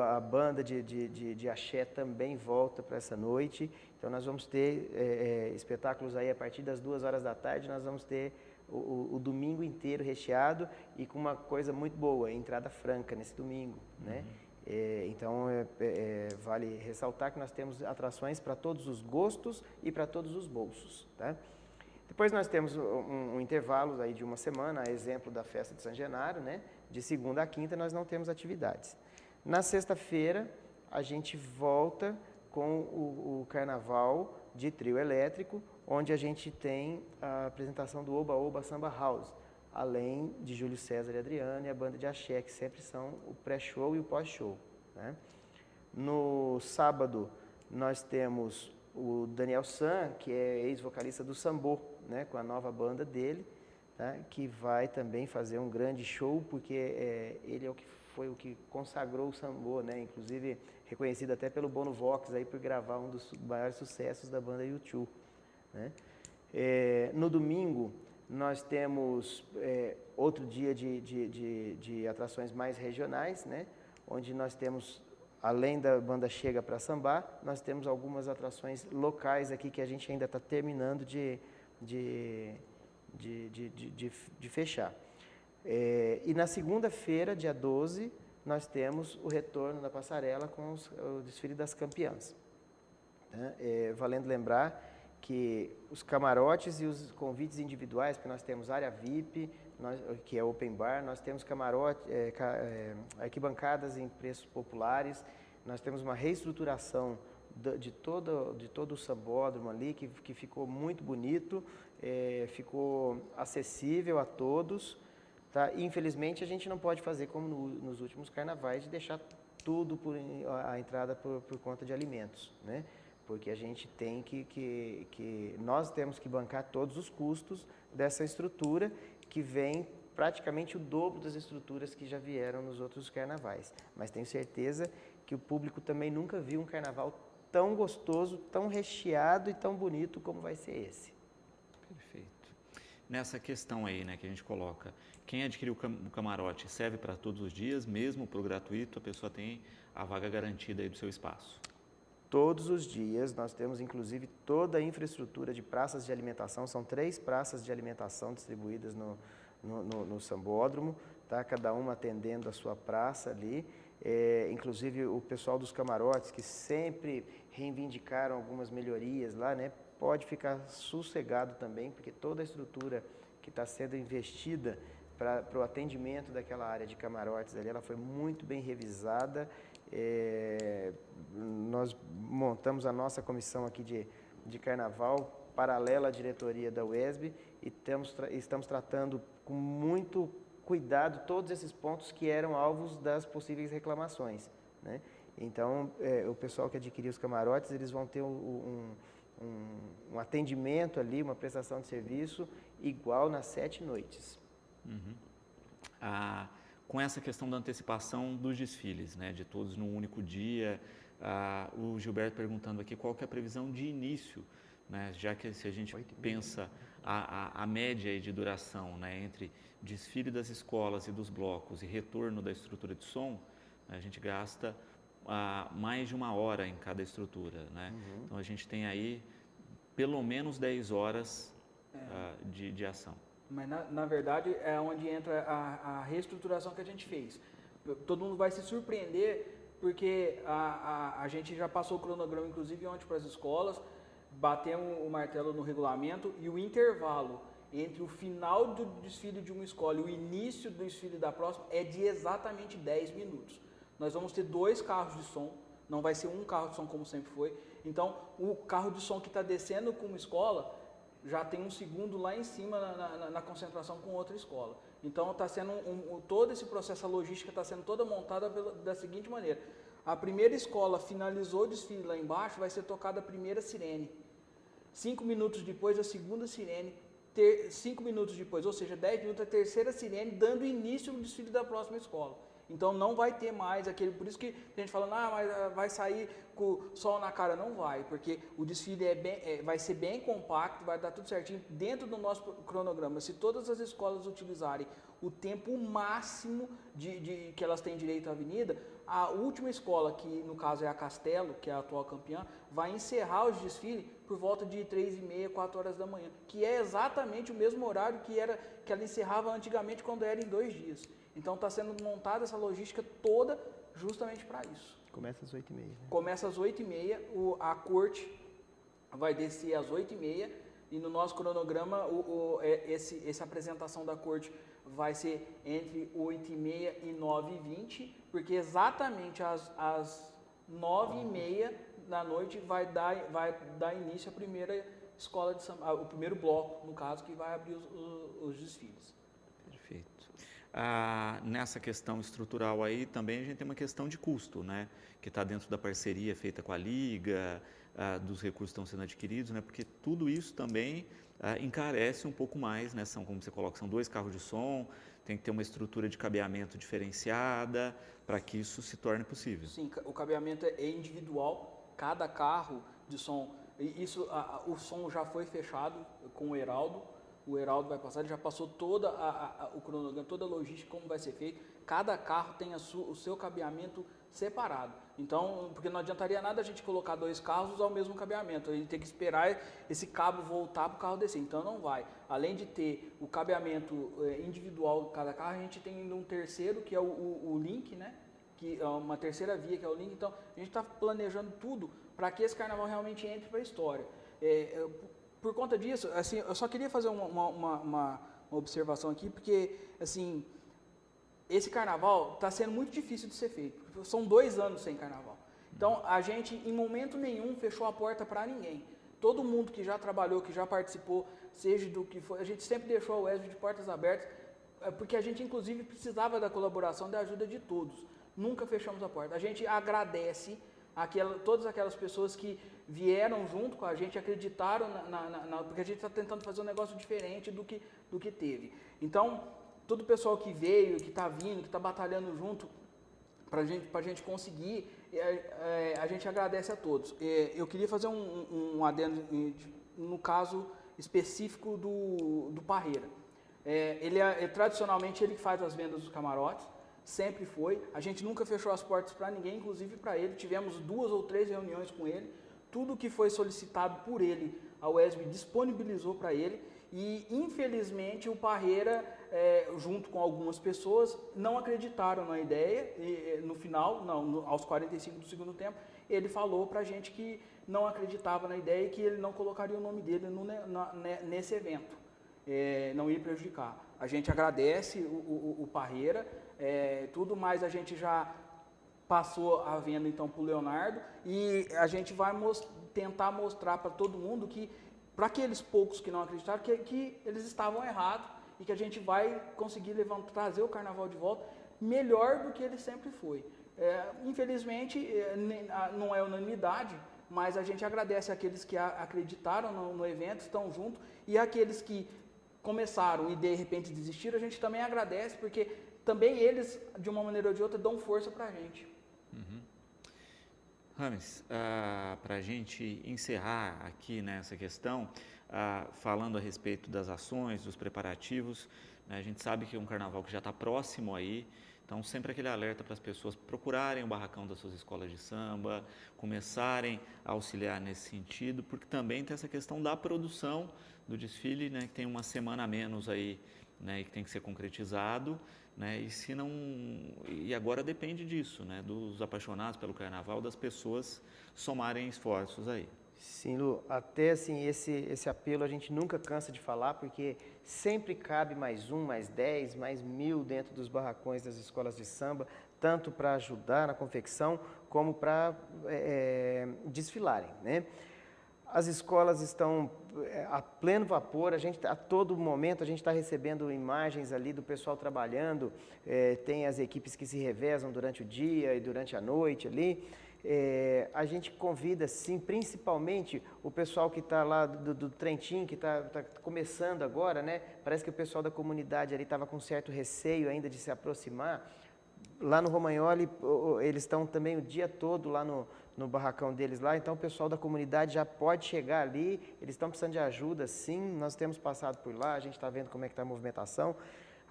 a banda de axé também volta para essa noite. Então nós vamos ter espetáculos aí a partir das 2h da tarde. Nós vamos ter o domingo inteiro recheado e com uma coisa muito boa, entrada franca nesse domingo, né? Então vale ressaltar que nós temos atrações para todos os gostos e para todos os bolsos, tá? Depois nós temos um intervalo aí de uma semana, a exemplo da festa de São Genaro, né? De segunda a quinta nós não temos atividades. Na sexta-feira a gente volta com o carnaval de trio elétrico, onde a gente tem a apresentação do Oba Oba Samba House, além de Júlio César e Adriano e a banda de axé, que sempre são o pré-show e o pós-show, né? No sábado nós temos o Daniel San, que é ex-vocalista do Sambô, né? Com a nova banda dele, tá? Que vai também fazer um grande show, porque ele foi o que consagrou o Sambô, né? Inclusive reconhecido até pelo Bono Vox aí por gravar um dos maiores sucessos da banda U2, né? No domingo nós temos outro dia de atrações mais regionais, né? Onde nós temos, além da banda Chega para Sambar, nós temos algumas atrações locais aqui que a gente ainda está terminando de fechar. E na segunda-feira, dia 12, nós temos o retorno da passarela com o desfile das campeãs, né? Valendo lembrar que os camarotes e os convites individuais, porque nós temos área VIP, que é open bar, nós temos camarote, arquibancadas em preços populares, nós temos uma reestruturação de todo o sambódromo ali, que ficou muito bonito, ficou acessível a todos, tá? E, infelizmente a gente não pode fazer como nos últimos carnavais, de deixar tudo a entrada por conta de alimentos, né? Porque a gente tem nós temos que bancar todos os custos dessa estrutura, que vem praticamente o dobro das estruturas que já vieram nos outros carnavais. Mas tenho certeza que o público também nunca viu um carnaval tão gostoso, tão recheado e tão bonito como vai ser esse. Perfeito. Nessa questão aí, né, que a gente coloca, quem adquiriu o camarote serve para todos os dias, mesmo para o gratuito, a pessoa tem a vaga garantida aí do seu espaço? Todos os dias, nós temos inclusive toda a infraestrutura de praças de alimentação, são 3 praças de alimentação distribuídas no sambódromo, tá? Cada uma atendendo a sua praça ali, inclusive o pessoal dos camarotes, que sempre reivindicaram algumas melhorias lá, né? Pode ficar sossegado também, porque toda a estrutura que está sendo investida para o atendimento daquela área de camarotes ali, ela foi muito bem revisada. Nós montamos a nossa comissão aqui de carnaval, paralela à diretoria da UESB, e estamos tratando com muito cuidado todos esses pontos que eram alvos das possíveis reclamações, né? Então, o pessoal que adquiriu os camarotes, eles vão ter um atendimento ali, uma prestação de serviço igual nas 7 noites. Uhum. Com essa questão da antecipação dos desfiles, né, de todos num único dia, o Gilberto perguntando aqui qual que é a previsão de início, né, já que se a gente pensa a média aí de duração, né, entre desfile das escolas e dos blocos e retorno da estrutura de som, a gente gasta mais de 1 hora em cada estrutura, né? Então a gente tem aí pelo menos 10 horas de ação. Mas, na verdade, é onde entra a reestruturação que a gente fez. Todo mundo vai se surpreender, porque a gente já passou o cronograma, inclusive, ontem para as escolas, batemos o martelo no regulamento, e o intervalo entre o final do desfile de uma escola e o início do desfile da próxima é de exatamente 10 minutos. Nós vamos ter 2 carros de som, não vai ser um carro de som como sempre foi. Então, o carro de som que está descendo com uma escola já tem um segundo lá em cima na concentração com outra escola. Então, está sendo todo esse processo, a logística está sendo toda montada da seguinte maneira. A primeira escola finalizou o desfile lá embaixo, vai ser tocada a primeira sirene. 5 minutos depois, a segunda sirene. 5 minutos depois, ou seja, 10 minutos, a terceira sirene, dando início ao desfile da próxima escola. Então não vai ter mais aquele, por isso que a gente fala, mas vai sair com o sol na cara. Não vai, porque o desfile vai ser bem compacto, vai dar tudo certinho dentro do nosso cronograma. Se todas as escolas utilizarem o tempo máximo que elas têm direito à avenida, a última escola, que no caso é a Castelo, que é a atual campeã, vai encerrar os desfiles por volta de 3h30, 4 horas da manhã, que é exatamente o mesmo horário que ela encerrava antigamente, quando era em 2 dias. Então está sendo montada essa logística toda justamente para isso. Começa às 8h30. Né? Começa às 8h30, a corte vai descer às 8h30, e no nosso cronograma essa apresentação da corte vai ser entre 8h30 e 9h20, porque exatamente às 9h30 da noite vai dar início a primeira escola de samba, o primeiro bloco, no caso, que vai abrir os desfiles. Perfeito. Nessa questão estrutural aí também a gente tem uma questão de custo, né? Que está dentro da parceria feita com a Liga, dos recursos que estão sendo adquiridos, né? Porque tudo isso também encarece um pouco mais, né? Como você coloca, são 2 carros de som, tem que ter uma estrutura de cabeamento diferenciada para que isso se torne possível. Sim, o cabeamento é individual, cada carro de som, o som já foi fechado com o Heraldo. O Heraldo vai passar, ele já passou todo o cronograma, toda a logística, como vai ser feito. Cada carro tem o seu cabeamento separado. Então, porque não adiantaria nada a gente colocar 2 carros e usar o mesmo cabeamento. A gente tem que esperar esse cabo voltar para o carro descer. Então, não vai. Além de ter o cabeamento individual de cada carro, a gente tem ainda um terceiro, que é o link, né? Que é uma terceira via, que é o link. Então, a gente está planejando tudo para que esse carnaval realmente entre para a história. Por conta disso, assim, eu só queria fazer uma observação aqui, porque, assim, esse carnaval está sendo muito difícil de ser feito. São 2 anos sem carnaval. Então, a gente, em momento nenhum, fechou a porta para ninguém. Todo mundo que já trabalhou, que já participou, seja do que for, a gente sempre deixou a UESB de portas abertas, porque a gente, inclusive, precisava da colaboração, da ajuda de todos. Nunca fechamos a porta. A gente agradece todas aquelas pessoas que vieram junto com a gente, acreditaram, porque a gente está tentando fazer um negócio diferente do que teve. Então, todo o pessoal que veio, que está vindo, que está batalhando junto para a gente conseguir, a gente agradece a todos. Eu queria fazer um adendo no caso específico do Parreira. Tradicionalmente ele faz as vendas dos camarotes, sempre foi. A gente nunca fechou as portas para ninguém, inclusive para ele. Tivemos 2 ou 3 reuniões com ele. Tudo que foi solicitado por ele, a UESB disponibilizou para ele. E, infelizmente, o Parreira, junto com algumas pessoas, não acreditaram na ideia. E, no final, aos 45 do segundo tempo, ele falou para a gente que não acreditava na ideia e que ele não colocaria o nome dele nesse evento. Não ia prejudicar. A gente agradece o Parreira, tudo mais a gente já passou a venda então para o Leonardo, e a gente vai tentar mostrar para todo mundo que, para aqueles poucos que não acreditaram, que eles estavam errados e que a gente vai conseguir trazer o carnaval de volta melhor do que ele sempre foi. Infelizmente, não é unanimidade, mas a gente agradece àqueles que acreditaram no evento, estão juntos, e aqueles que começaram e de repente desistiram, a gente também agradece, porque também eles, de uma maneira ou de outra, dão força para a gente. Rames, para a gente encerrar aqui nessa questão, falando a respeito das ações, dos preparativos, né? A gente sabe que é um carnaval que já está próximo aí, então sempre aquele alerta para as pessoas procurarem o barracão das suas escolas de samba, começarem a auxiliar nesse sentido, porque também tem essa questão da produção do desfile, né, que tem uma semana a menos aí, né, e que tem que ser concretizado, né, e agora depende disso, né, dos apaixonados pelo carnaval, das pessoas somarem esforços aí. Sim, Lu, até assim, esse apelo a gente nunca cansa de falar, porque sempre cabe mais 1, mais 10, mais 1000 dentro dos barracões das escolas de samba, tanto para ajudar na confecção, como para desfilarem, né? As escolas estão a pleno vapor, a todo momento a gente está recebendo imagens ali do pessoal trabalhando, tem as equipes que se revezam durante o dia e durante a noite ali. A gente convida, sim, principalmente o pessoal que está lá do Trentim, que está começando agora, né? Parece que o pessoal da comunidade ali estava com certo receio ainda de se aproximar. Lá no Romagnoli, eles estão também o dia todo lá no barracão deles lá, então o pessoal da comunidade já pode chegar ali, eles estão precisando de ajuda, sim, nós temos passado por lá, a gente está vendo como é que está a movimentação.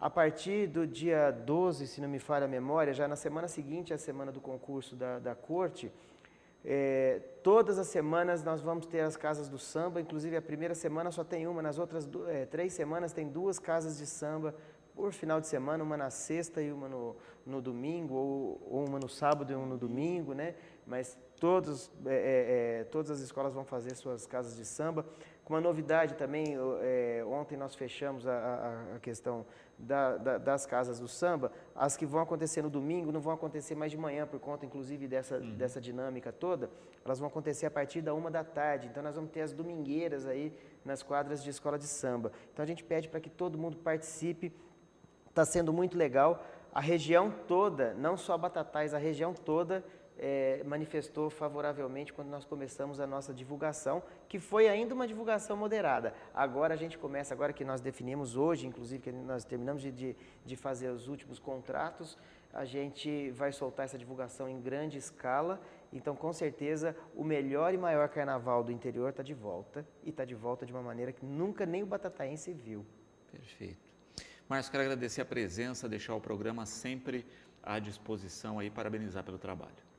A partir do dia 12, se não me falha a memória, já na semana seguinte, a semana do concurso da corte, todas as semanas nós vamos ter as casas do samba, inclusive a primeira semana só tem uma, nas outras 3 semanas tem 2 casas de samba por final de semana, uma na sexta e uma no domingo, ou uma no sábado e uma no domingo, né? Mas todas as escolas vão fazer suas casas de samba. Com uma novidade também, ontem nós fechamos a questão das casas do samba. As que vão acontecer no domingo não vão acontecer mais de manhã, por conta, inclusive, dessa dinâmica toda. Elas vão acontecer a partir da 1h. Então, nós vamos ter as domingueiras aí nas quadras de escola de samba. Então, a gente pede para que todo mundo participe. Está sendo muito legal. A região toda, não só Batatais, a região toda manifestou favoravelmente quando nós começamos a nossa divulgação, que foi ainda uma divulgação moderada. Agora a gente começa, agora que nós definimos hoje, inclusive que nós terminamos de fazer os últimos contratos, a gente vai soltar essa divulgação em grande escala. Então, com certeza, o melhor e maior carnaval do interior está de volta, e está de volta de uma maneira que nunca nem o batataense viu. Perfeito. Márcio, quero agradecer a presença, deixar o programa sempre à disposição aí, parabenizar pelo trabalho.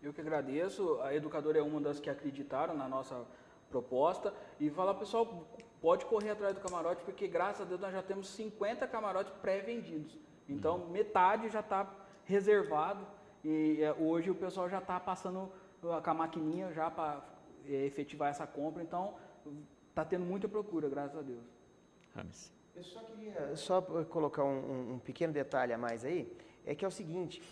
Eu que agradeço, a Educadora é uma das que acreditaram na nossa proposta e falar, pessoal, pode correr atrás do camarote, porque graças a Deus nós já temos 50 camarotes pré-vendidos, então metade já está reservado e hoje o pessoal já está passando com a maquininha já para efetivar essa compra, então está tendo muita procura, graças a Deus. Rames. Eu só queria colocar um pequeno detalhe a mais aí, que é o seguinte,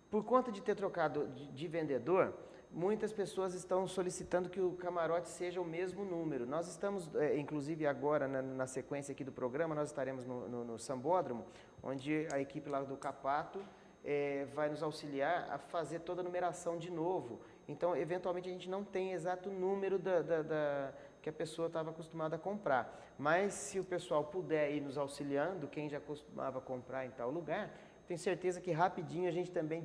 por conta de ter trocado de vendedor, muitas pessoas estão solicitando que o camarote seja o mesmo número. Nós estamos, inclusive agora, na sequência aqui do programa, nós estaremos no Sambódromo, onde a equipe lá do Capato vai nos auxiliar a fazer toda a numeração de novo. Então, eventualmente, a gente não tem exato número que a pessoa estava acostumada a comprar. Mas, se o pessoal puder ir nos auxiliando, quem já costumava comprar em tal lugar, tenho certeza que rapidinho a gente também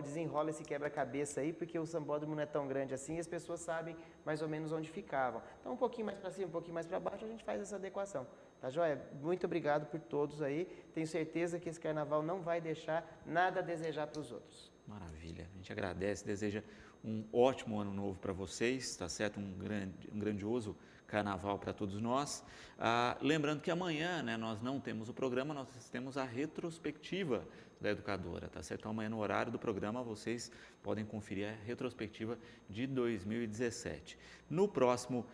desenrola esse quebra-cabeça aí, porque o Sambódromo não é tão grande assim e as pessoas sabem mais ou menos onde ficavam. Então, um pouquinho mais para cima, um pouquinho mais para baixo, a gente faz essa adequação. Tá joia? Muito obrigado por todos aí. Tenho certeza que esse carnaval não vai deixar nada a desejar para os outros. Maravilha. A gente agradece, deseja um ótimo ano novo para vocês, tá certo? Um grandioso carnaval para todos nós. Lembrando que amanhã, né, nós não temos o programa, nós temos a retrospectiva da Educadora, tá certo? Então, amanhã no horário do programa vocês podem conferir a retrospectiva de 2017. No próximo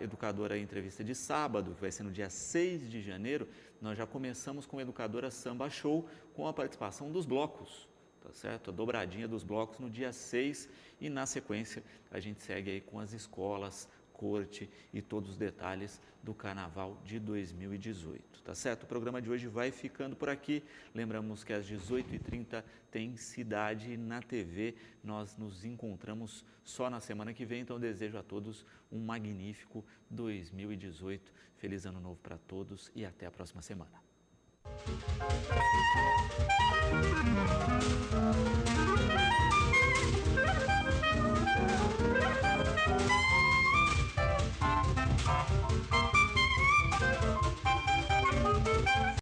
Educadora Entrevista de sábado, que vai ser no dia 6 de janeiro, nós já começamos com a Educadora Samba Show, com a participação dos blocos, tá certo? A dobradinha dos blocos no dia 6 e na sequência a gente segue aí com as escolas, corte e todos os detalhes do Carnaval de 2018, tá certo? O programa de hoje vai ficando por aqui. Lembramos que às 18h30 tem Cidade na TV. Nós nos encontramos só na semana que vem, então eu desejo a todos um magnífico 2018. Feliz Ano Novo para todos e até a próxima semana.